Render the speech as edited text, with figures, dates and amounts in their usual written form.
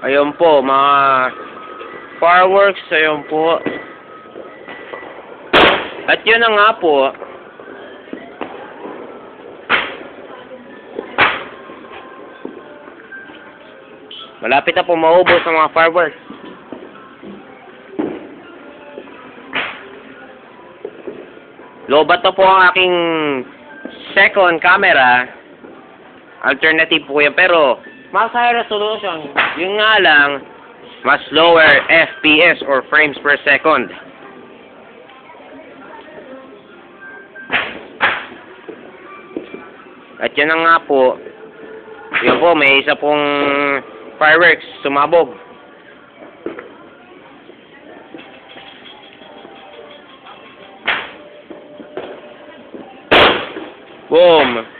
Ayun po, mga fireworks, ayun po. At yun na nga po. Malapit na po maubos ang mga fireworks. Lobat na po ang aking second camera. Alternative po yan, pero mas high resolution. Yung nga lang, mas lower FPS or frames per second. At yan na nga po. Yun po, may isa pong fireworks sumabog. Boom!